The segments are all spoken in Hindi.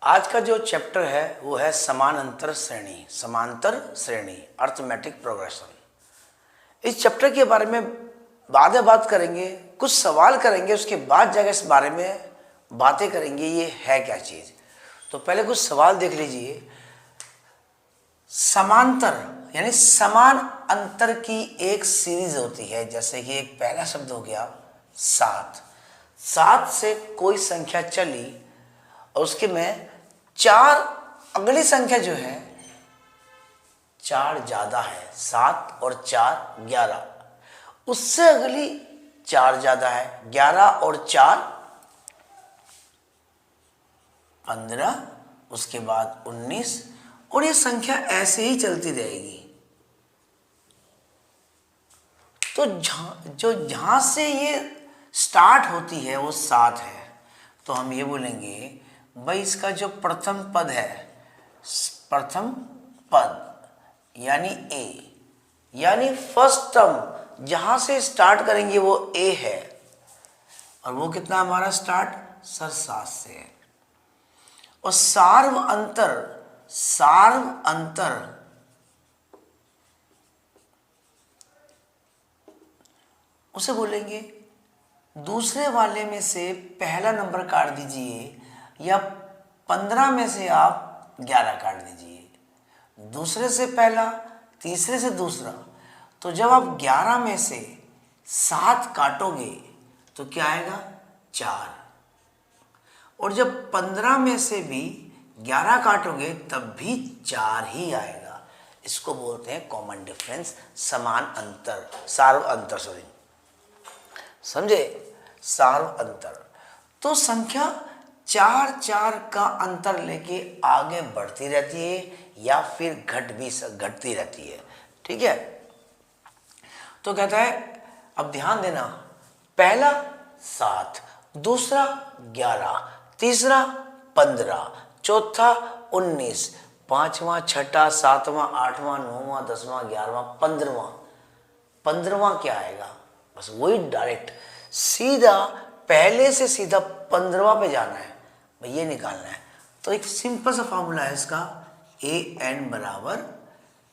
आज का जो चैप्टर है वो है समानांतर श्रेणी, समांतर श्रेणी, अर्थमेटिक प्रोग्रेशन। इस चैप्टर के बारे में बाद में बात करेंगे, कुछ सवाल करेंगे, उसके बाद जाकर इस बारे में बातें करेंगे ये है क्या चीज। तो पहले कुछ सवाल देख लीजिए। समांतर यानी समान अंतर की एक सीरीज होती है, जैसे कि एक पहला शब्द हो गया 7। 7 से कोई संख्या चली और उसके में 4 अगली संख्या जो है 4 ज्यादा है, 7 और 4 11, उससे अगली 4 ज्यादा है, 11 और 4 15, उसके बाद 19, और ये संख्या ऐसे ही चलती रहेगी। तो जहां से ये स्टार्ट होती है वो 7 है, तो हम ये बोलेंगे भाई इसका जो प्रथम पद है, प्रथम पद यानी ए, यानी फर्स्ट टर्म जहां से स्टार्ट करेंगे वो ए है, और वो कितना हमारा स्टार्ट सर 7 से है। और सार्व अंतर उसे बोलेंगे दूसरे वाले में से पहला नंबर काट दीजिए, या 15 में से आप 11 काट दीजिए, दूसरे से पहला, तीसरे से दूसरा। तो जब आप 11 में से 7 काटोगे तो क्या आएगा 4, और जब 15 में से भी 11 काटोगे तब भी 4 ही आएगा। इसको बोलते हैं कॉमन डिफरेंस, समान अंतर, सार्व अंतर, सॉरी, समझे, सार्व अंतर। तो संख्या 4 का अंतर लेके आगे बढ़ती रहती है या फिर घटती रहती है, ठीक है। तो कहता है, अब ध्यान देना, पहला 7, दूसरा 11, तीसरा 15, चौथा 19, पांचवा, छठा, सातवां, आठवां, नौवां, 10वां, 11वां, 15वां क्या आएगा, बस वही डायरेक्ट सीधा पहले से सीधा 15वां पे जाना है, भाई ये निकालना है। तो एक सिंपल सा फॉर्मूला है इसका, ए एन बराबर,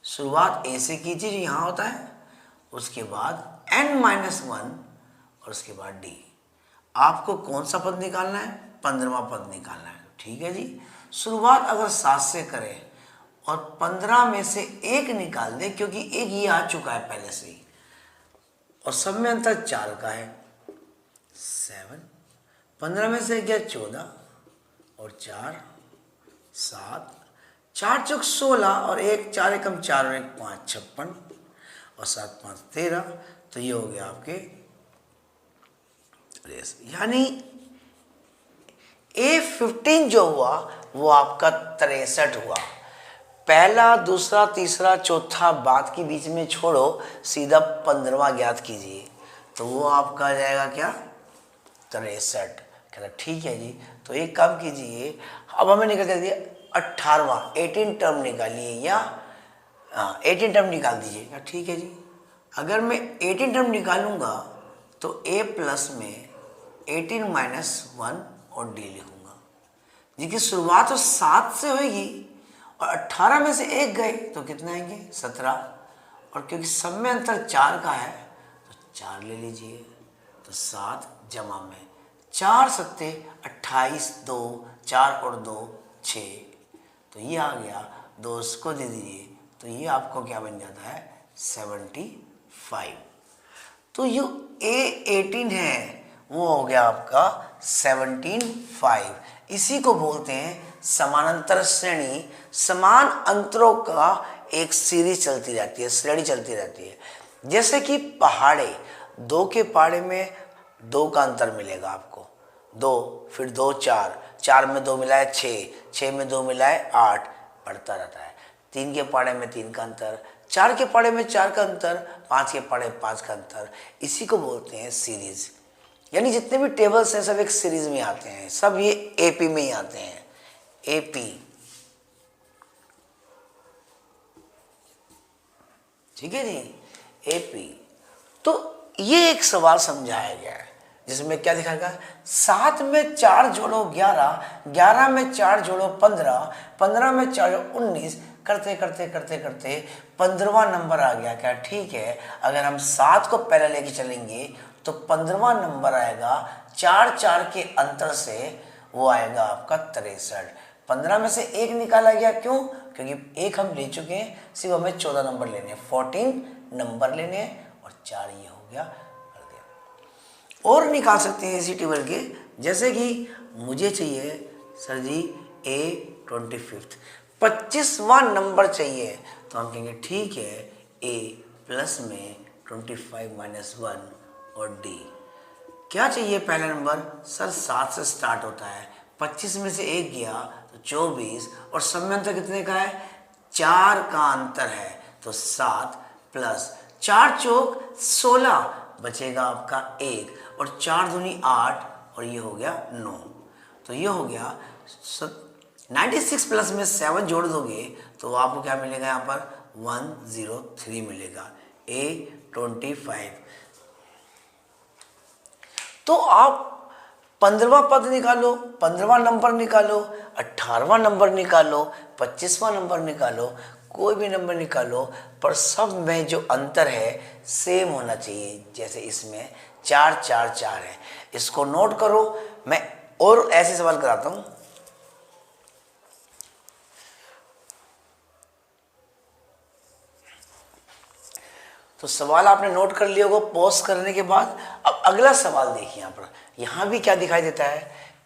शुरुआत ए से कीजिए जो यहाँ होता है, उसके बाद n-1 और उसके बाद डी। आपको कौन सा पद निकालना है, 15वां पद निकालना है, ठीक है जी। शुरुआत अगर 7 से करें और 15 में से 1 निकाल दे, क्योंकि 1 ये आ चुका है पहले से ही, और सब में अंतर 4 का है, 7, 15 में से गया 14 और 4 7, 4 चौक 16 और 1 4 एकम 4 और 1 5 56 और 7 5 13। तो ये हो गया आपके, यानी A15 जो हुआ वो आपका 63 हुआ। पहला, दूसरा, तीसरा, चौथा बात की बीच में छोड़ो, सीधा 15वां ज्ञात कीजिए, तो वो आपका आ जाएगा क्या 63। कहता ठीक है जी। तो एक काम कीजिए, अब हमें निकल कर दिया 18वां, 18 टर्म निकालिए, या 18 टर्म निकाल दीजिए, ठीक है जी। अगर मैं 18 टर्म निकालूंगा तो a प्लस में 18 माइनस 1 और d लिखूंगा, जिसकी शुरुआत तो 7 से होगी, और 18 में से 1 गए तो कितना आएंगे 17, और क्योंकि सब में अंतर 4 का है तो 4 ले लीजिए, तो 7 जमा में 4 सत्ते 28, 2 4 और 2 6, तो ये आ गया, 2 इसको दे दीजिए, तो ये आपको क्या बन जाता है 75। तो ये A18 है वो हो गया आपका 75। इसी को बोलते हैं समानांतर श्रेणी, समान अंतरों का एक सीरीज चलती रहती है, श्रेणी चलती रहती है। जैसे कि पहाड़े, 2 के पहाड़े में 2 का अंतर मिलेगा आपको, 2, फिर 2 4, 4 में 2 मिलाए 6, 6 में 2 मिलाए 8, बढ़ता रहता है। 3 के पहाड़े में 3 का अंतर, 4 के पहाड़े में 4 का अंतर, 5 के पहाड़े 5 का अंतर। इसी को बोलते हैं सीरीज। यानी जितने भी टेबल्स हैं सब एक सीरीज में आते हैं, सब ये एपी में ही आते हैं, एपी, ठीक है जी, एपी। तो ये एक सवाल समझाया गया है, जिसमें क्या दिखाएगा, 7 में 4 जोड़ो 11, 11 में 4 जोड़ो 15, 15 में 4 जोड़ो 19, करते करते करते करते 15वां नंबर आ गया क्या। ठीक है, अगर हम 7 को पहले लेके चलेंगे तो 15वां नंबर आएगा 4 4 के अंतर से, वो आएगा आपका 63। 15 में से 1 निकाला गया, क्यों, क्योंकि 1 हम ले चुके हैं, सिर्फ हमें 14 नंबर लेने हैं, 14 नंबर लेने हैं, और 4 ये हो गया, कर दिया। और निकाल सकते हैं इसी टेबल के, जैसे कि मुझे चाहिए सर जी A25, 25वां नंबर चाहिए, तो हम कहेंगे ठीक है, A प्लस में 25 माइनस 1 और D। क्या चाहिए पहला नंबर, सर 7 से स्टार्ट होता है, 25 में से 1 गया तो 24, और सब में अंतर कितने का है, 4 का अंतर है, तो 7 प्लस 4 चौक 16, बचेगा आपका 1, और 4 दूनी 8, और ये हो गया 9। तो ये हो गया 96 प्लस में 7 जोड़ दोगे तो आपको क्या मिलेगा, यहाँ पर 103 मिलेगा, A25। तो आप 15वां पद निकालो, 15वां नंबर निकालो, 18वां नंबर निकालो, 25वां नंबर निकालो, कोई भी नंबर निकालो, पर सब में जो अंतर है सेम होना चाहिए। जैसे इसमें 4 4 4 है, इसको नोट करो। मैं और ऐसे सवाल कराता हूं। तो सवाल आपने नोट कर लिया होगा पॉज करने के बाद। अब अगला सवाल देखिए, यहाँ पर यहाँ भी क्या दिखाई देता है,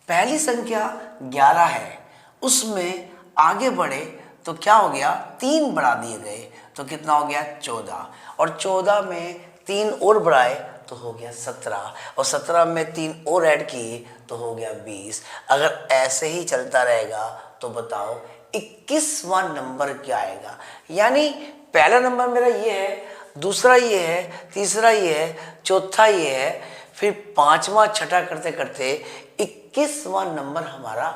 पहली संख्या 11 है, उसमें आगे बढ़े तो क्या हो गया, 3 बढ़ा दिए गए तो कितना हो गया 14, और 14 में 3 और बढ़ाए तो हो गया 17, और 17 में 3 और ऐड किए तो हो गया 20। अगर ऐसे ही चलता रहेगा तो बताओ 21वां नंबर क्या आएगा। यानी पहला नंबर मेरा ये है, दूसरा ये है, तीसरा ये है, चौथा ये है, फिर 5वां छठा करते करते 21वां नंबर हमारा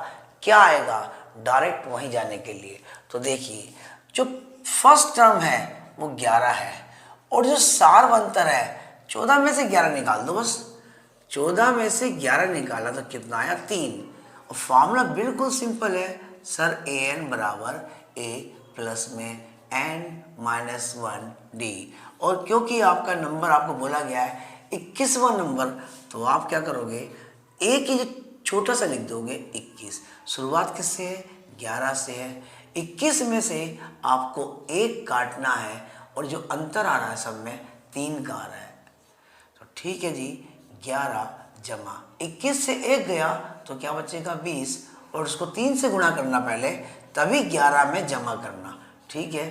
क्या आएगा, डायरेक्ट वहीं जाने के लिए। तो देखिए जो फर्स्ट टर्म है वो 11 है, और जो सार्वंतर है 14 में से 11 निकाल दो बस, 14 में से 11 निकाला तो कितना आया 3। और फॉर्मूला बिल्कुल सिंपल है सर, an बराबर a प्लस में n माइनस 1 d। और क्योंकि आपका नंबर आपको बोला गया है 21वां नंबर, तो आप क्या करोगे, एक ही छोटा सा लिख दोगे 21। शुरुआत किससे है, 11 से है, 21 में से आपको 1 काटना है, और जो अंतर आ रहा है सब में 3 का आ रहा है। तो ठीक है जी, 11 जमा 21 से 1 गया तो क्या बचेगा 20, और उसको 3 से गुणा करना पहले, तभी 11 में जमा करना। ठीक है,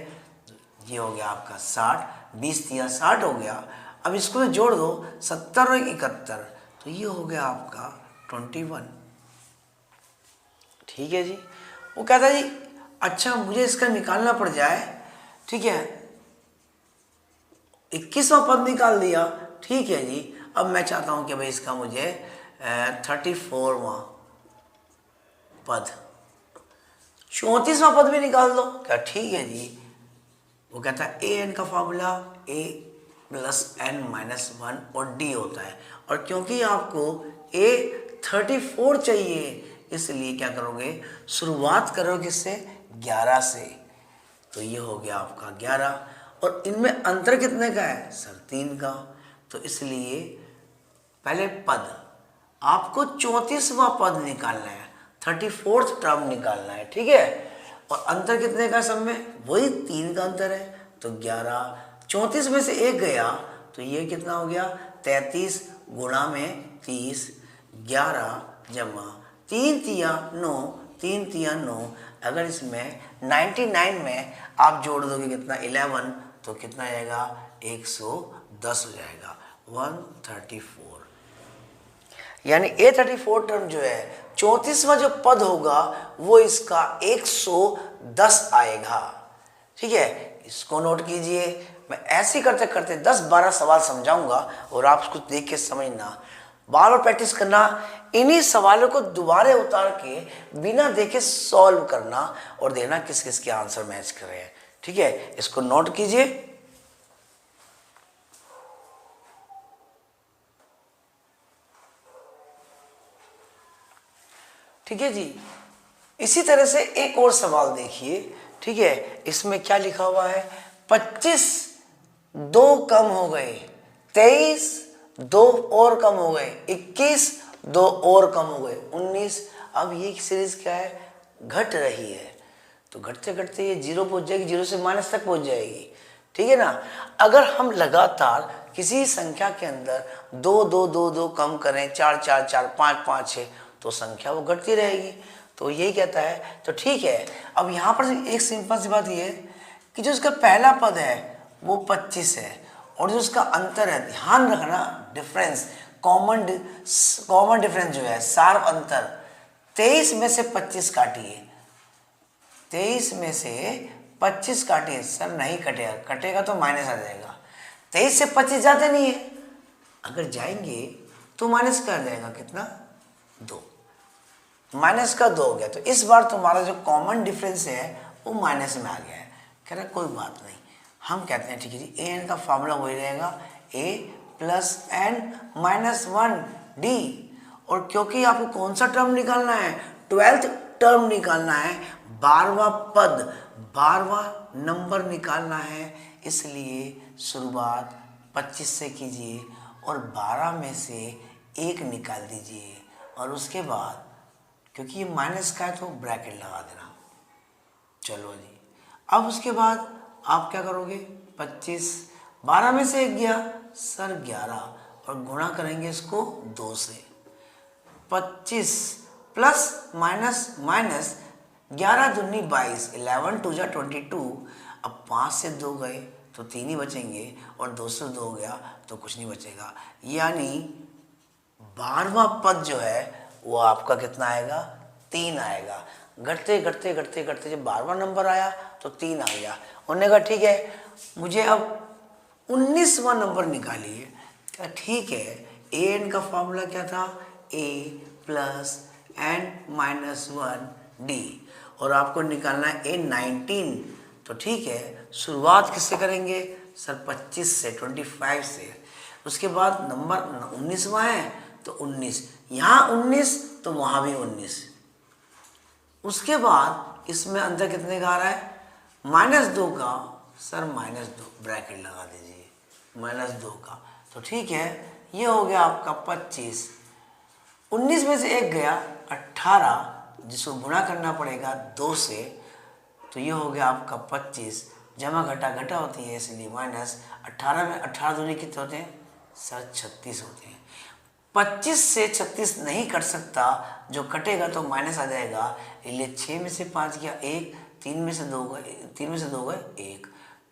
ये हो गया आपका 60, 20 दिया 60 हो गया। अब इसको जोड़ दो 70 और 71, तो ये हो गया आपका 21। ठीक है जी, वो कहता है जी अच्छा मुझे इसका निकालना पड़ जाए, ठीक है, 21वां पद निकाल दिया, ठीक है जी। अब मैं चाहता हूं कि भाई इसका मुझे 34वां पद, 34वां पद भी निकाल दो, क्या ठीक है जी। वो कहता है ए एन का formula a plus n minus 1 और d होता है, और क्योंकि आपको a 34 चाहिए इसलिए क्या करोगे, शुरुआत करोगे किससे, 11 से, तो ये हो गया आपका 11, और इनमें अंतर कितने का है सर 3 का। तो इसलिए पहले पद आपको 34वां पद निकालना है, 34th टर्म निकालना है, ठीक है, और अंतर कितने का सब में, वही 3 का अंतर है। तो 11, 34 में से 1 गया तो ये कितना हो गया 33 गुणा में 30, 11 जमा 3 तिया 9, 3 तिया 9। अगर इसमें 99 में आप जोड़ दोगे कितना 11, तो कितना आएगा 110 हो जाएगा, 134। यानी A34 टर्म जो है 34वां जो पद होगा वो इसका 110 आएगा। ठीक है, इसको नोट कीजिए। मैं ऐसे करते करते 10-12 सवाल समझाऊंगा और आप उसको देख के समझना, बार बार प्रैक्टिस करना, इन्हीं सवालों को दोबारा उतार के बिना देखे सॉल्व करना और देखना किस किस के आंसर मैच कर रहे हैं। ठीक है, इसको नोट कीजिए। ठीक है जी। इसी तरह से एक और सवाल देखिए, ठीक है, इसमें क्या लिखा हुआ है, 25 दो कम हो गए, 23 दो और कम हो गए, 21 दो और कम हो गए, 19। अब ये सीरीज क्या है, घट रही है, तो घटते घटते ये जीरो पहुंच जाएगी, जीरो से माइनस तक पहुंच जाएगी, ठीक है ना। अगर हम लगातार किसी संख्या के अंदर दो दो दो दो कम करें, चार चार चार, पाँच पाँच छः, तो संख्या वो घटती रहेगी। तो यही कहता है, तो ठीक है। अब यहाँ पर एक सिंपल सी बात ये है कि जो इसका पहला पद है वो 25 है, और जो इसका अंतर है, ध्यान रखना डिफरेंस, कॉमन डिफरेंस जो है, सार अंतर, 23 में से 25 काटिए, 23 में से 25 काटिए, सर नहीं कटेगा, कटेगा तो माइनस आ जाएगा, 23 से 25 जाते नहीं है, अगर जाएंगे तो माइनस का आ जाएगा, कितना, 2, माइनस का 2 हो गया। तो इस बार तुम्हारा जो कॉमन डिफरेंस है वो माइनस में आ गया है। कह रहा कोई बात नहीं, हम कहते हैं ठीक है जी, ए एन का फॉर्मूला वही रहेगा, ए प्लस एन माइनस 1 डी। और क्योंकि आपको कौन सा टर्म निकालना है, 12th टर्म निकालना है, 12वां पद, 12वां नंबर निकालना है, इसलिए शुरुआत 25 से कीजिए और 12 में से 1 निकाल दीजिए, और उसके बाद क्योंकि ये माइनस का है तो ब्रैकेट लगा देना। चलो जी, अब उसके बाद आप क्या करोगे, 25, 12 में से 1 गया, सर 11, और गुणा करेंगे इसको 2 से, 25 प्लस माइनस माइनस, 11 दूनी 22, 11 टू जा 22। अब 5 से 2 गए तो 3 ही बचेंगे, और 2 से 2 गया तो कुछ नहीं बचेगा, यानी 12वां पद जो है वो आपका कितना आएगा, 3 आएगा। घटते घटते घटते घटते जब 12वां नंबर आया तो 3 आ गया। उन्होंने कहा ठीक है, मुझे अब 19वां नंबर निकालिए। क्या ठीक है, ए एन का फॉर्मूला क्या था, ए प्लस एन माइनस 1 डी, और आपको निकालना है ए 19। तो ठीक है, शुरुआत किससे करेंगे, सर 25 से, 25 से। उसके बाद नंबर 19वां है तो 19, यहाँ 19 तो वहाँ भी 19। उसके बाद इसमें अंदर कितने का आ रहा है, -2 का, सर -2 ब्रैकेट लगा दीजिए, -2 का। तो ठीक है, ये हो गया आपका 25, 19 में से 1 गया, 18, जिसको गुणा करना पड़ेगा 2 से, तो ये हो गया आपका 25, जमा घटा घटा होती है इसलिए माइनस, 18 में 18 दूनी कितने होते हैं, सर 36 होते हैं। 25 से 36 नहीं कट सकता, जो कटेगा तो माइनस आ जाएगा, इसलिए 6 में से 5 गया 1, 3 में से 2 गए, 3 में से 2 गए 1,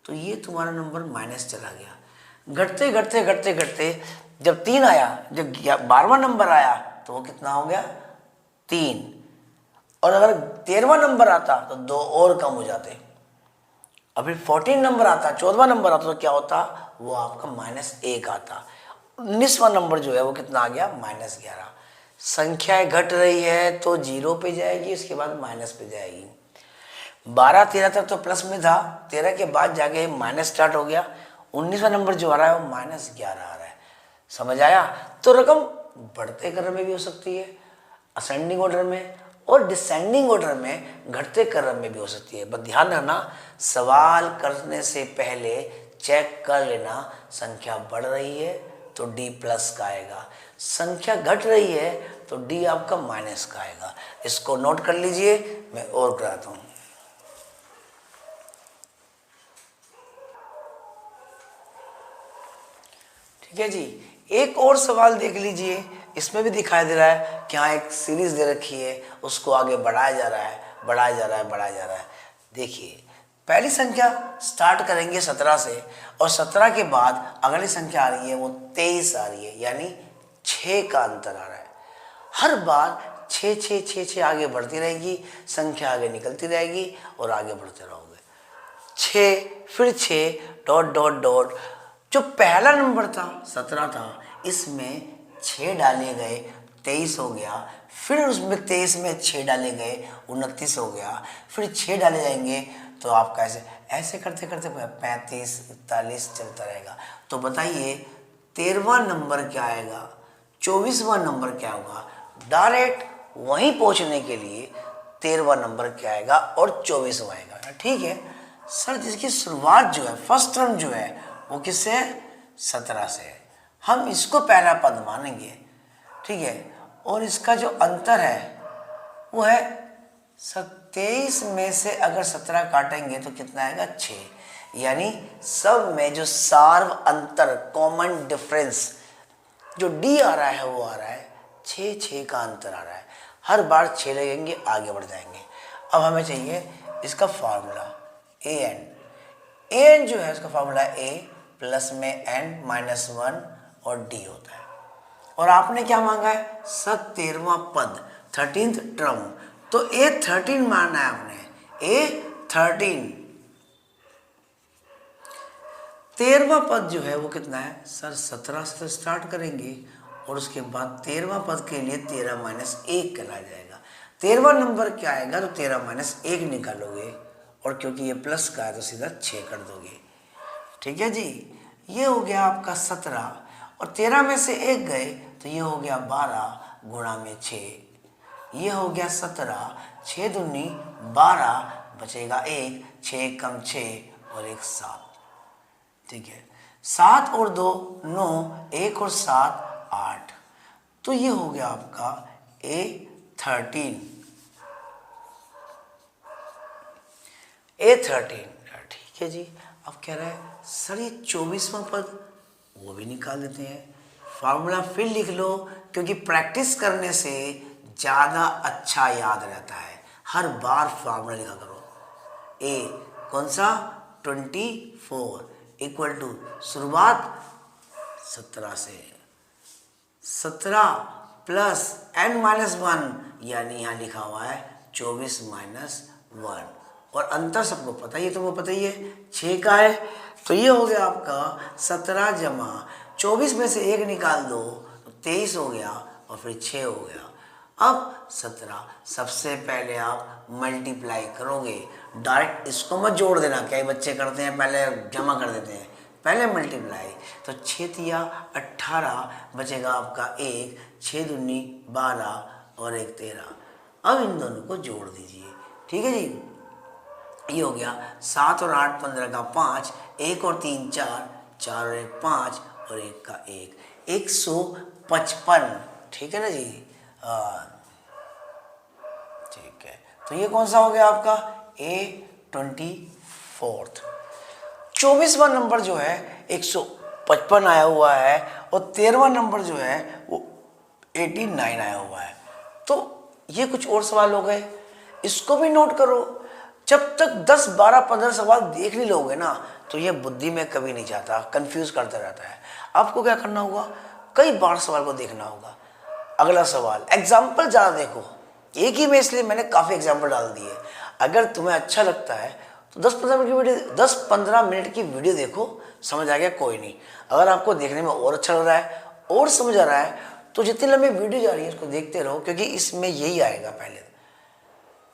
तो ये तुम्हारा नंबर माइनस चला गया। घटते घटते घटते घटते जब 3 आया, जब 12वां नंबर आया तो वो कितना हो गया, 3, और अगर 13वां नंबर आता तो 2 और कम हो जाते, अब फिर 14 नंबर आता, 14वां नंबर आता तो क्या होता, वो आपका -1 आता। 19वां नंबर जो है वो कितना आ गया, -11। संख्याएं घट रही है तो 0 पे जाएगी, उसके बाद माइनस पे जाएगी। 12 13 तक तो प्लस में था, 13 के बाद जाके माइनस स्टार्ट हो गया। 19वां नंबर जो आ रहा है वो -11 आ रहा है। समझ आया। तो रकम बढ़ते क्रम में भी हो सकती है, असेंडिंग ऑर्डर में, और डिसेंडिंग ऑर्डर में, घटते क्रम में भी हो सकती है। बस ध्यान रखना, सवाल करने से पहले चेक कर लेना, संख्या बढ़ रही है तो D प्लस का आएगा, संख्या घट रही है तो D आपका माइनस का आएगा। इसको नोट कर लीजिए, मैं और कराता हूँ। ठीक है जी, एक और सवाल देख लीजिए, इसमें भी दिखाई दे रहा है कि हाँ एक सीरीज दे रखी है, उसको आगे बढ़ाया जा रहा है, बढ़ाया जा रहा है, बढ़ाया जा रहा है। देखिए पहली संख्या स्टार्ट करेंगे 17 से, और 17 के बाद अगली संख्या आ रही है वो 23 आ रही है, यानी 6 का अंतर आ रहा है। हर बार 6 6 6 6 आगे बढ़ती रहेगी, संख्या आगे निकलती रहेगी और आगे बढ़ते रहोगे। 6 फिर 6 डॉट डॉट डॉट, जो पहला नंबर था 17 था, इसमें 6 डाले गए 23 हो गया, फिर उसमें 23 में 6 डाले गए 29 हो गया, फिर 6 डाले जाएंगे तो आपका ऐसे ऐसे करते करते 35 41 चलता रहेगा। तो बताइए 13वां नंबर क्या आएगा, 24वां नंबर क्या होगा। डायरेक्ट वहीं पहुंचने के लिए 13वां नंबर क्या आएगा और 24वां आएगा। ठीक है सर, जिसकी शुरुआत जो है फर्स्ट टर्म जो है वो किससे है? 17 से है। हम इसको पहला पद मानेंगे। ठीक है, और इसका जो अंतर है वो है 23 में से अगर 17 काटेंगे तो कितना आएगा? 6। यानी सब में जो सार्व अंतर, कॉमन डिफरेंस जो डी आ रहा है वो आ रहा है 6 का अंतर आ रहा है। हर बार 6 लगेंगे, आगे बढ़ जाएंगे। अब हमें चाहिए इसका फार्मूला ए एन जो है इसका फार्मूला ए प्लस में एन माइनस 1 और डी होता है। और आपने क्या मांगा है? 13वां पद, 13th टर्म। तो ए 13 मानना है आपने, ए 13। 13वां पद जो है वो कितना है सर? 17 से तो स्टार्ट करेंगे और उसके बाद 13वां पद के लिए 13 माइनस 1 करा जाएगा। 13वां नंबर क्या आएगा? तो 13 माइनस 1 निकालोगे और क्योंकि ये प्लस का है तो सीधा 6 कर दोगे। ठीक है जी, ये हो गया आपका 17 और 13 में से 1 गए तो ये हो गया 12 गुणा में 6। ये हो गया 17, 6 दूनी 12, बचेगा 1, 6 कम 6 और 1 7। ठीक है, 7 और 2 9, 1 और 7 8। तो ये हो गया आपका A13। ठीक है जी। अब कह रहा है सर ये 24वां पद, वो भी निकाल देते हैं। फार्मूला फिर लिख लो, क्योंकि प्रैक्टिस करने से ज़्यादा अच्छा याद रहता है। हर बार फार्मूला लिखा करो। ए कौन सा? 24 इक्वल टू शुरुआत 17 से, 17 प्लस n माइनस 1, यानी यहाँ लिखा हुआ है 24 माइनस 1। और अंतर सबको पता ही है, तुमको पता ही है 6 का है। तो ये हो गया आपका 17 जमा 24 में से 1 निकाल दो तो 23 हो गया और फिर 6 हो गया। अब 17 सबसे पहले आप मल्टीप्लाई करोगे, डायरेक्ट इसको मत जोड़ देना। कई बच्चे करते हैं पहले जमा कर देते हैं, पहले मल्टीप्लाई। तो 6 तिया 18, बचेगा आपका 1, 6 दूनी 12 और 1 13। अब इन दोनों को जोड़ दीजिए। ठीक है जी, ये हो गया 7 और 8 15 का 5, 1 और 3 4, 4 और 1 5 और 1 का 1, 155। ठीक है ना जी। ठीक है, तो ये कौन सा हो गया आपका? A24। 24वां नंबर जो है 155 आया हुआ है और 13वां नंबर जो है वो 89 आया हुआ है। तो ये कुछ और सवाल हो गए, इसको भी नोट करो। जब तक 10 12 15 सवाल देख नहीं लोगे ना तो ये बुद्धि में कभी नहीं जाता, कंफ्यूज करता रहता है। आपको क्या करना होगा? कई बार सवाल को देखना होगा। अगला सवाल, एग्जाम्पल ज़्यादा देखो। एक ही में इसलिए मैंने काफ़ी एग्जाम्पल डाल दिए। अगर तुम्हें अच्छा लगता है तो 10-15 मिनट की वीडियो देखो, समझ आ गया कोई नहीं। अगर आपको देखने में और अच्छा लग रहा है और समझ आ रहा है तो जितनी लंबी वीडियो जा रही है उसको देखते रहो, क्योंकि इसमें यही आएगा पहले।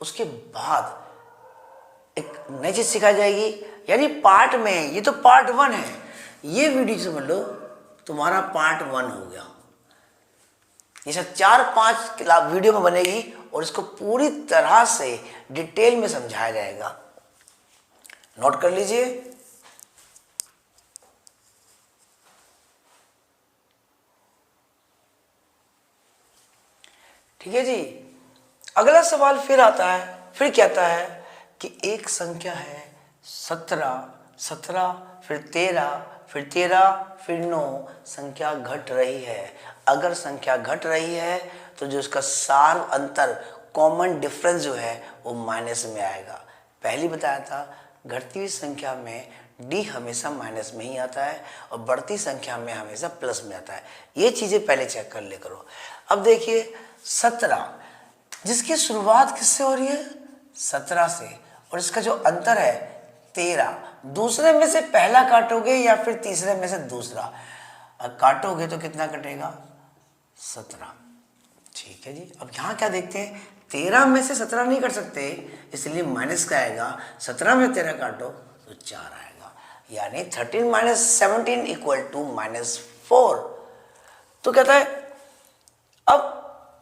उसके बाद एक नई चीज सिखाई जाएगी, यानी पार्ट में। ये तो पार्ट 1 है, ये वीडियो समझ लो तुम्हारा पार्ट 1 हो गया। ये सब 4-5 वीडियो में बनेगी और इसको पूरी तरह से डिटेल में समझाया जाएगा। नोट कर लीजिए। ठीक है जी। अगला सवाल फिर आता है, फिर कहता है कि एक संख्या है 17, 17 फिर 13, फिर 13 फिर 9, संख्या घट रही है। अगर संख्या घट रही है तो जो इसका सार अंतर, कॉमन डिफरेंस जो है वो माइनस में आएगा। पहले बताया था घटती हुई संख्या में डी हमेशा माइनस में ही आता है और बढ़ती संख्या में हमेशा प्लस में आता है। ये चीज़ें पहले चेक कर ले करो। अब देखिए 17, जिसकी शुरुआत किससे हो रही है? 17 से, और इसका जो अंतर है 13। दूसरे में से पहला काटोगे या फिर तीसरे में से दूसरा काटोगे तो कितना कटेगा? 17। ठीक है जी। अब यहाँ क्या देखते हैं, 13 में से 17 नहीं कर सकते, इसलिए माइनस का आएगा। 17 में 13 काटो तो 4 आएगा, यानी 13 माइनस 17 इक्वल टू -4। तो कहता है अब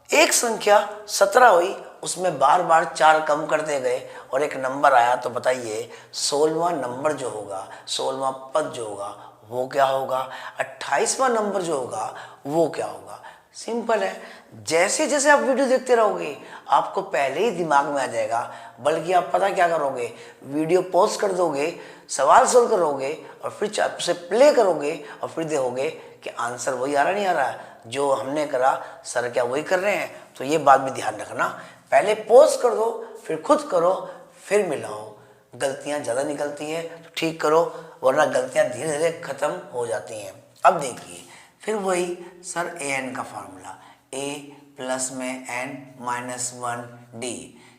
एक संख्या 17 हुई, उसमें बार बार 4 कम करते गए और एक नंबर आया, तो बताइए 16वां नंबर जो होगा, 16वां पद जो होगा वो क्या होगा, 28वां नंबर जो होगा वो क्या होगा। सिंपल है। जैसे जैसे आप वीडियो देखते रहोगे आपको पहले ही दिमाग में आ जाएगा, बल्कि आप पता क्या करोगे, वीडियो पॉज कर दोगे, सवाल सोल्व करोगे और फिर उसे प्ले करोगे और फिर देखोगे कि आंसर वही आ रहा नहीं आ रहा जो हमने करा, सर क्या वही कर रहे हैं। तो ये बात भी ध्यान रखना, पहले पॉज कर दो फिर खुद करो फिर मिलाओ। गलतियां ज़्यादा निकलती है तो ठीक करो, वरना गलतियां धीरे धीरे खत्म हो जाती हैं। अब देखिए फिर वही सर ए एन का फार्मूला, ए प्लस में एन माइनस 1 डी।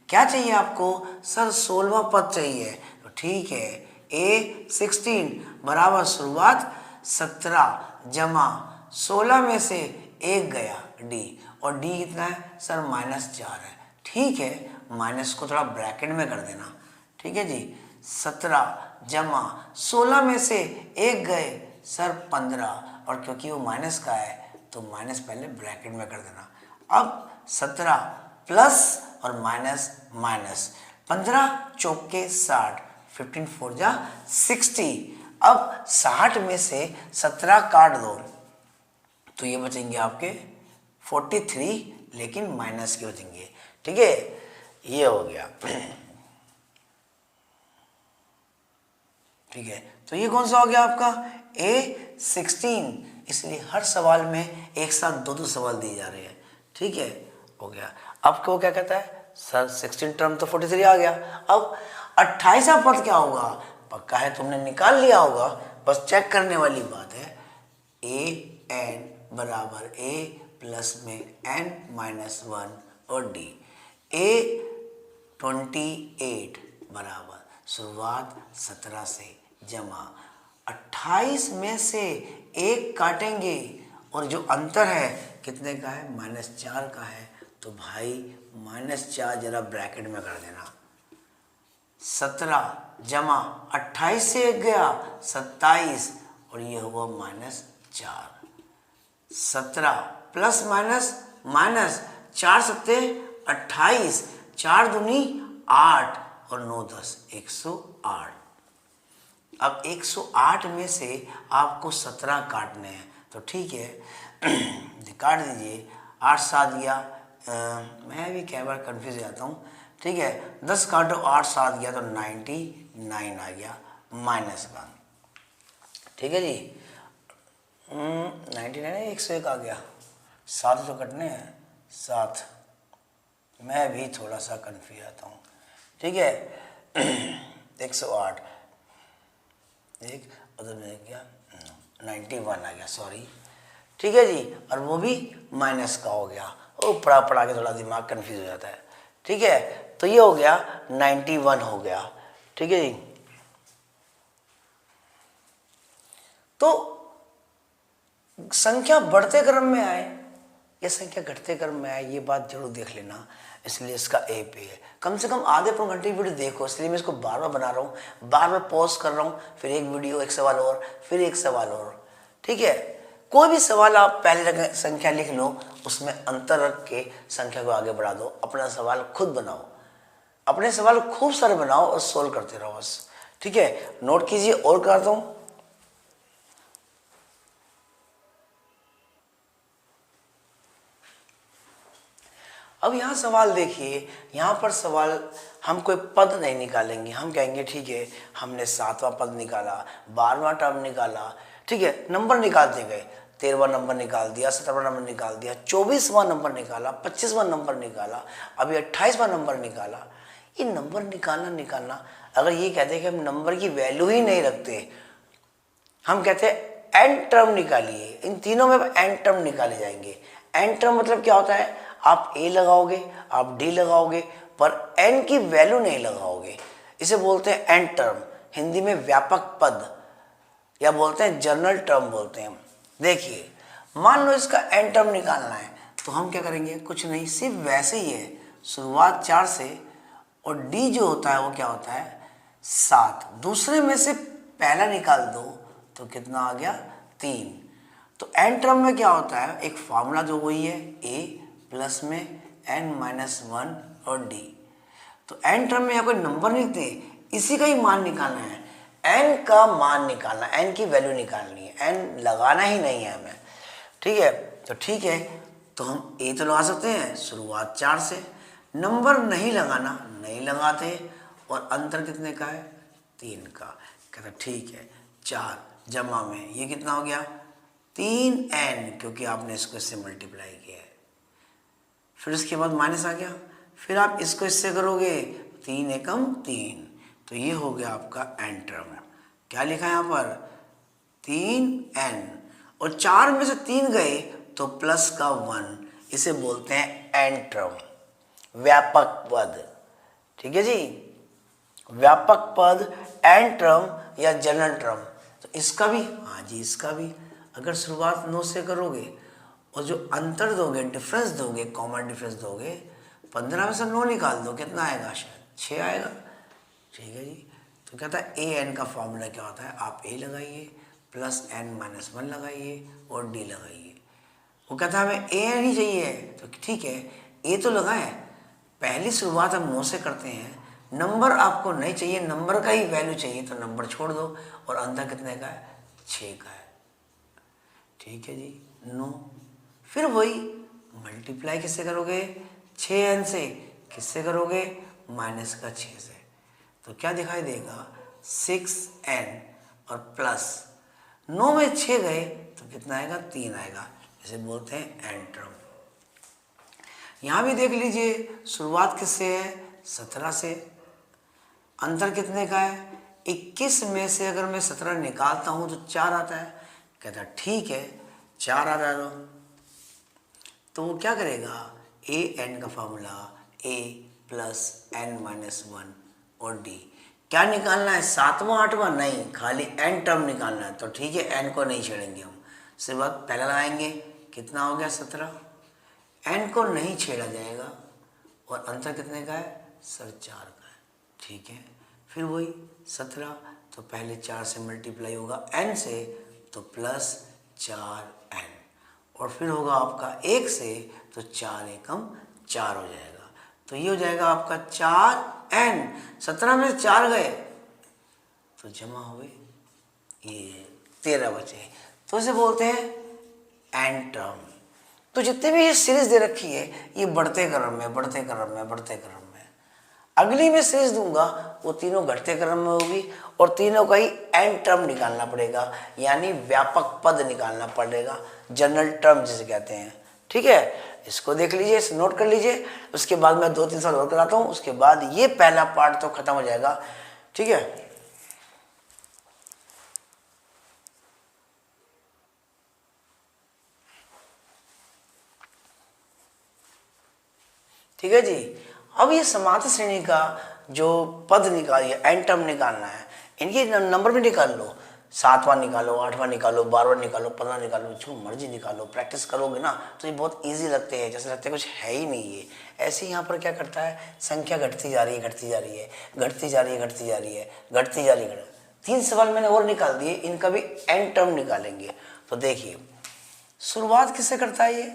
क्या चाहिए आपको, सर 16वां पद चाहिए। तो ठीक है, ए 16 बराबर शुरुआत 17 जमा 16 में से 1 गया डी, और डी कितना है सर -4 है। ठीक है, माइनस को थोड़ा ब्रैकेट में कर देना। ठीक है जी, 17 जमा 16 में से 1 गए सर 15, और क्योंकि वो माइनस का है तो माइनस पहले ब्रैकेट में कर देना। अब 17 प्लस और माइनस माइनस, 15 चौके 60, 15 4 जा 60। अब 60 में से 17 काट दो तो ये बचेंगे आपके 43, लेकिन माइनस के बचेंगे। ठीक है, ये हो गया। ठीक है, तो ये कौन सा हो गया आपका A16, इसलिए हर सवाल में एक साथ दो सवाल दिए जा रहे हैं। ठीक है, हो गया। अब वो क्या कहता है सर 16 टर्म तो 43 आ गया। अब 28वां पद क्या होगा, पक्का है तुमने निकाल लिया होगा, बस चेक करने वाली बात है। ए एन बराबर ए प्लस में एन माइनस 1 और डी। ए 28 बराबर शुरुआत 17 से जमा 28 में से 1 काटेंगे और जो अंतर है कितने का है, -4 का है। तो भाई -4 जरा ब्रैकेट में कर देना। 17 जमा 28 से 1 गया 27, और ये हुआ -4। 17 प्लस माइनस माइनस 4 सत्ते 28, 4 दूनी 8 और 9 10 108। अब 108 में से आपको 17 काटने हैं, तो ठीक है काट दीजिए। 8 7 गया, मैं भी कई बार कन्फ्यूज हो जाता हूँ। ठीक है, 10 काटो 8 7 गया तो 99 आ गया -1। ठीक है जी, 99 101 आ गया, 7 तो कटने हैं 7, मैं भी थोड़ा सा कन्फ्यूज आता हूँ। ठीक है 108 एक उधर में गया 91 आ गया, सॉरी। ठीक है जी, और वो भी माइनस का हो गया, वो पढ़ा के थोड़ा दिमाग कंफ्यूज हो जाता है। ठीक है, तो ये हो गया 91 हो गया। ठीक है जी, तो संख्या बढ़ते क्रम में आए या संख्या घटते क्रम में आए, ये बात जरूर देख लेना, इसलिए इसका ए पे है। कम से कम आधे पौन घंटे की वीडियो देखो, इसलिए मैं इसको बार बार बना रहा हूँ, बार बार पॉज कर रहा हूँ, फिर एक वीडियो एक सवाल और, फिर एक सवाल और। ठीक है, कोई भी सवाल आप पहले संख्या लिख लो, उसमें अंतर रख के संख्या को आगे बढ़ा दो, अपना सवाल खुद बनाओ, अपने सवाल खूब सारे बनाओ और सोल्व करते रहो बस। ठीक है, नोट कीजिए और करता हूँ। अब यहाँ सवाल देखिए, यहाँ पर सवाल हम कोई पद नहीं निकालेंगे, हम कहेंगे ठीक है हमने 7वां पद निकाला, 12वां टर्म निकाला, ठीक है नंबर निकालते गए, 13वां नंबर निकाल दिया, 17वां नंबर निकाल दिया, 24वां नंबर निकाला, 25वां नंबर निकाला, अभी 28वां नंबर निकाला। ये नंबर निकालना अगर ये कहते हैं कि हम नंबर की वैल्यू ही नहीं रखते, हम कहते हैं एन टर्म निकालिए, इन तीनों में एन टर्म निकाले जाएंगे। एन टर्म मतलब क्या होता है, आप ए लगाओगे, आप डी लगाओगे, पर एन की वैल्यू नहीं लगाओगे, इसे बोलते हैं एन टर्म, हिंदी में व्यापक पद या बोलते हैं जनरल टर्म बोलते हैं। देखिए मान लो इसका एन टर्म निकालना है तो हम क्या करेंगे, कुछ नहीं, सिर्फ वैसे ही है, शुरुआत 4 से और डी जो होता है वो क्या होता है 7, दूसरे में से पहला निकाल दो तो कितना आ गया 3। तो एन टर्म में क्या होता है, एक फार्मूला जो वही है ए प्लस में n-1 और d। तो n टर्म में यहाँ कोई नंबर नहीं थे, इसी का ही मान निकालना है, n का मान निकालना, n की वैल्यू निकालनी है, n लगाना ही नहीं है हमें। ठीक है, तो ठीक है, तो हम a तो लगा सकते हैं शुरुआत 4 से, नंबर नहीं लगाना नहीं लगाते, और अंतर कितने का है 3 का। कहता ठीक है, 4 जमा में ये कितना हो गया 3n, क्योंकि आपने इसको इससे मल्टीप्लाई किया है। फिर उसके बाद माइनस आ गया, फिर आप इसको इससे करोगे 3 एकम 3, तो ये हो गया आपका n टर्म। क्या लिखा है यहाँ पर 3n, और 4 में से 3 गए तो प्लस का 1, इसे बोलते हैं n टर्म, व्यापक पद। ठीक है जी, व्यापक पद n टर्म या जनरल टर्म। तो इसका भी, हाँ जी इसका भी, अगर शुरुआत 9 से करोगे और जो अंतर दोगे, डिफरेंस दोगे, कॉमन डिफरेंस दोगे, 15 में से 9 निकाल दो, कितना आएगा, शायद 6 आएगा। ठीक है जी, तो कहता है ए एन का फॉर्मूला क्या होता है, आप ए लगाइए प्लस n-1 लगाइए और d लगाइए। वो कहता है हमें ए एन ही चाहिए, तो ठीक है ए तो लगाएं, पहली शुरुआत हम 9 से करते हैं, नंबर आपको नहीं चाहिए, नंबर का ही वैल्यू चाहिए, तो नंबर छोड़ दो, और अंतर कितने का है 6 का है। ठीक है जी, 9, फिर वही मल्टीप्लाई किससे करोगे 6n से, किससे करोगे माइनस का 6 से, तो क्या दिखाई देगा 6n, और प्लस 9 में 6 गए तो कितना आएगा 3 आएगा, इसे बोलते हैं n टर्म। यहाँ भी देख लीजिए, शुरुआत किससे है 17 से, अंतर कितने का है 21 में से अगर मैं 17 निकालता हूँ तो 4 आता है। कहता ठीक है 4 आ रहा है, तो वो क्या करेगा ए एन का फॉर्मूला a प्लस n-1 और d। क्या निकालना है 7वां 8वां, नहीं खाली n टर्म निकालना है। तो ठीक है n को नहीं छेड़ेंगे हम, सिर्फ पहला लगाएंगे, कितना हो गया 17, n को नहीं छेड़ा जाएगा, और अंतर कितने का है सर 4 का है। ठीक है, फिर वही 17, तो पहले 4 से मल्टीप्लाई होगा n से, तो प्लस 4n, और फिर होगा आपका 1 से, तो 4 एकम 4 हो जाएगा, तो ये हो जाएगा आपका 4n। 17 में 4 गए तो जमा हुए ये 13 बचे, तो इसे बोलते हैं n टर्म। तो जितने भी ये सीरीज दे रखी है ये बढ़ते क्रम में बढ़ते क्रम में बढ़ते क्रम में, अगली में सीरीज दूंगा वो तीनों घटते क्रम में होगी, और तीनों का ही n टर्म निकालना पड़ेगा, यानी व्यापक पद निकालना पड़ेगा, जनरल टर्म जिसे कहते हैं। ठीक है, इसको देख लीजिए, इसे नोट कर लीजिए, उसके बाद मैं 2-3 साल और कराता हूँ, उसके बाद ये पहला पार्ट तो खत्म हो जाएगा। ठीक है, ठीक है जी। अब ये समांतर श्रेणी का जो पद निकालिए, n टर्म निकालना है, इनके नंबर भी निकाल लो, 7वां निकालो, 8वां निकालो, 12वां निकालो, 15 निकालो, जो मर्जी निकालो, प्रैक्टिस करोगे ना तो ये बहुत इजी लगते हैं, जैसे लगता है कुछ है ही नहीं ये। ऐसे यहाँ पर क्या करता है, संख्या घटती जा रही है, घटती जा रही है, घटती जा रही है, घटती जा रही है, घटती जा रही है। 3 सवाल मैंने और निकाल दिए, इनका भी n टर्म निकालेंगे। तो देखिए शुरुआत किससे करता है ये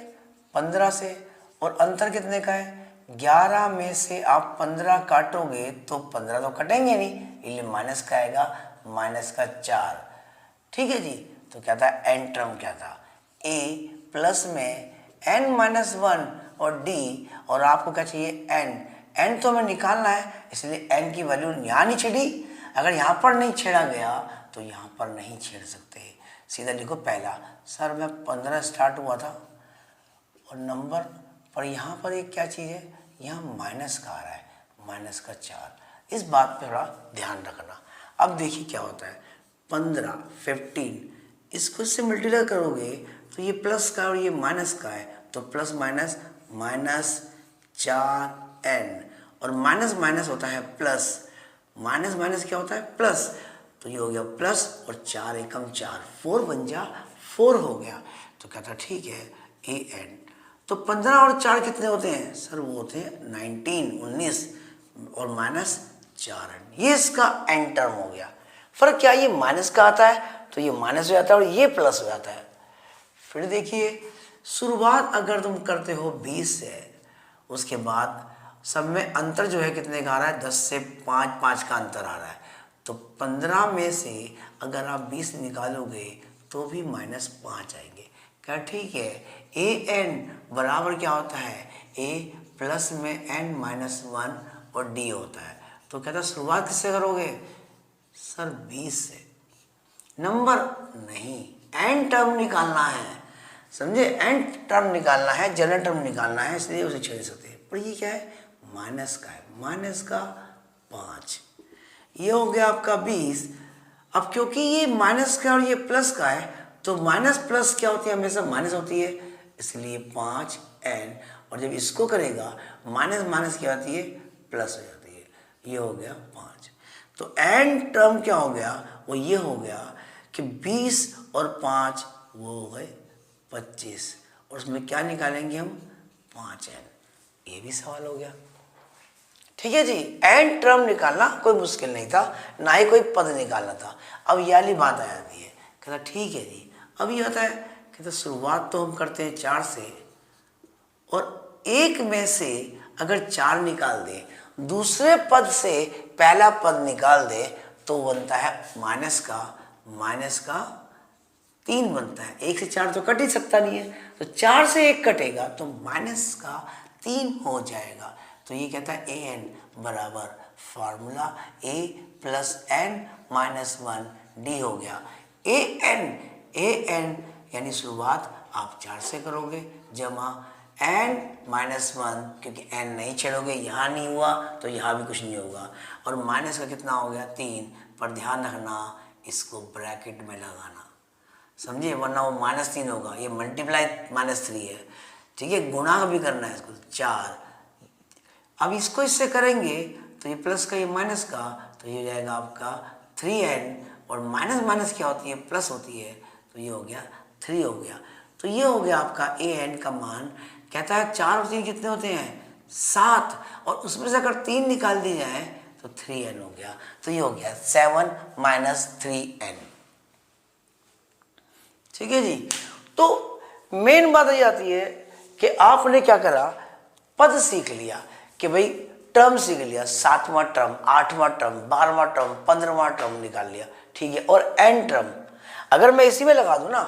15 से, और अंतर कितने का है 11 में से आप 15 काटोगे तो 15 तो कटेंगे नहीं, इसलिए माइनस का आएगा, माइनस का 4। ठीक है जी, तो क्या था n टर्म क्या था a प्लस में n-1 और d, और आपको क्या चाहिए n तो हमें निकालना है, इसलिए n की वैल्यू यहाँ नहीं छेड़ी, अगर यहाँ पर नहीं छेड़ा गया तो यहाँ पर नहीं छेड़ सकते, सीधा लिखो पहला। सर मैं 15 स्टार्ट हुआ था और नंबर पर यहाँ पर एक क्या चीज़ है, यहाँ माइनस का आ रहा है, माइनस का 4, इस बात पे थोड़ा ध्यान रखना। अब देखिए क्या होता है 15 15 इसको इससे मल्टीप्लाई करोगे तो ये प्लस का और ये माइनस का है, तो प्लस माइनस माइनस 4n, और माइनस माइनस होता है प्लस, माइनस माइनस क्या होता है प्लस, तो ये हो गया प्लस और 4 एकम 4, 4 बन जा 4 हो गया। तो कहता ठीक है an, तो 15 और 4 कितने होते हैं सर, वो होते हैं 19 और माइनस 4n, ये इसका n टर्म हो गया। फर्क क्या, ये माइनस का आता है तो ये माइनस हो जाता है और ये प्लस हो जाता है। फिर देखिए शुरुआत अगर तुम करते हो 20 से, उसके बाद सब में अंतर जो है कितने का आ रहा है, 10 से 5 का अंतर आ रहा है। तो 15 में से अगर आप 20 निकालोगे तो भी -5 आएंगे। क्या ठीक है? ए एन बराबर क्या होता है, ए प्लस में एन माइनस 1 और डी होता है। तो कहता है शुरुआत किससे करोगे सर, 20 से। नंबर नहीं, एन टर्म निकालना है, समझे? एन टर्म निकालना है, जनरल टर्म निकालना है, इसलिए उसे छेड़ सकते हैं। पर ये क्या है, माइनस का है, माइनस का 5। ये हो गया आपका 20। अब क्योंकि ये माइनस का और ये प्लस का है, तो माइनस प्लस क्या होती है, हमेशा माइनस होती है, इसलिए 5n। और जब इसको करेगा माइनस माइनस क्या होती है, प्लस हो जाती है। ये हो गया 5। तो n टर्म क्या हो गया, वो ये हो गया कि 20 और 5 वो हो गए 25, और उसमें क्या निकालेंगे हम, 5n। ये भी सवाल हो गया। ठीक है जी, एन टर्म निकालना कोई मुश्किल नहीं था, ना ही कोई पद निकालना था। अब ये वाली बात आ जाती है, कहता ठीक है जी। अब ये होता है, कहता शुरुआत तो हम करते हैं 4 से, और एक में से अगर 4 निकाल दे, दूसरे पद से पहला पद निकाल दे, तो बनता है माइनस का 3 बनता है। 1 से 4 तो कट ही सकता नहीं है, तो 4 से 1 कटेगा तो माइनस का 3 हो जाएगा। तो ये कहता है ए एन बराबर फार्मूला ए प्लस एन माइनस 1 डी हो गया। ए एन यानी शुरुआत आप 4 से करोगे, जमा एन माइनस 1, क्योंकि एन नहीं छेड़ोगे, यहाँ नहीं हुआ तो यहाँ भी कुछ नहीं होगा, और माइनस का कितना हो गया 3। पर ध्यान रखना, इसको ब्रैकेट में लगाना, समझिए, वरना वो -3 होगा। ये मल्टीप्लाई -3 है, ठीक है, गुणा भी करना है इसको, 4। अब इसको इससे करेंगे तो ये प्लस का ये माइनस का, तो ये हो जाएगा आपका 3n, और माइनस माइनस क्या होती है, प्लस होती है, तो ये हो गया 3 हो गया। तो ये हो गया आपका ए एन का मान। कहता है 4 और 3 कितने होते हैं, 7, और उसमें से अगर 3 निकाल दी जाए तो 3n हो गया। तो ये हो गया 7 - 3n। ठीक है जी। तो मेन बात ये आती है कि आपने क्या करा, पद सीख लिया कि भाई टर्म सीख लिया, 7वां टर्म, 8वां टर्म, 12वां टर्म, 15वां टर्म निकाल लिया, ठीक है। और एन टर्म अगर मैं इसी में लगा दूं ना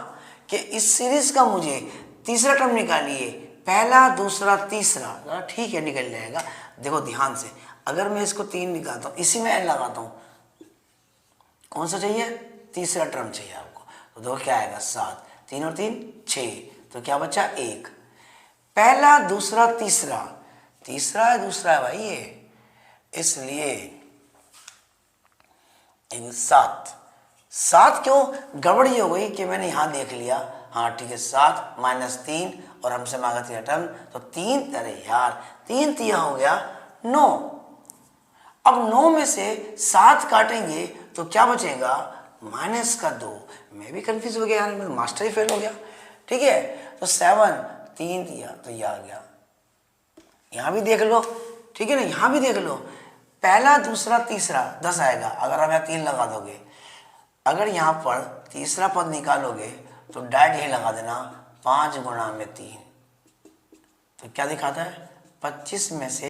कि इस सीरीज का मुझे तीसरा टर्म निकालिए, पहला दूसरा तीसरा, ठीक है, निकल जाएगा। देखो ध्यान से, अगर मैं इसको 3 निकालता हूँ, इसी में एन लगाता हूँ, कौन सा चाहिए, तीसरा टर्म चाहिए आपको, तो देखो क्या आएगा, 7, 3 और 3 6, तो क्या बचा 1। पहला दूसरा तीसरा, तीसरा है दूसरा है भाई ये, इसलिए 7 क्यों, गड़बड़ ये हो गई कि मैंने यहां देख लिया, हाँ ठीक है, 7 - 3 और हमसे मांगा 3 टर्म, तो 3, अरे यार 3 तिया हो गया 9। अब 9 में से 7 काटेंगे तो क्या बचेगा, -2। मैं भी कंफ्यूज हो गया यार, मैं मास्टर ही फेल हो गया। ठीक है, तो 7 3 दिया तो ये आ गया। यहाँ भी देख लो, ठीक है ना, यहाँ भी देख लो, पहला दूसरा तीसरा 10 आएगा अगर आप यहाँ 3 लगा दोगे। अगर यहाँ पर तीसरा पद निकालोगे तो डायरेक्ट यही लगा देना, 5 × 3, तो क्या दिखाता है, 25 में से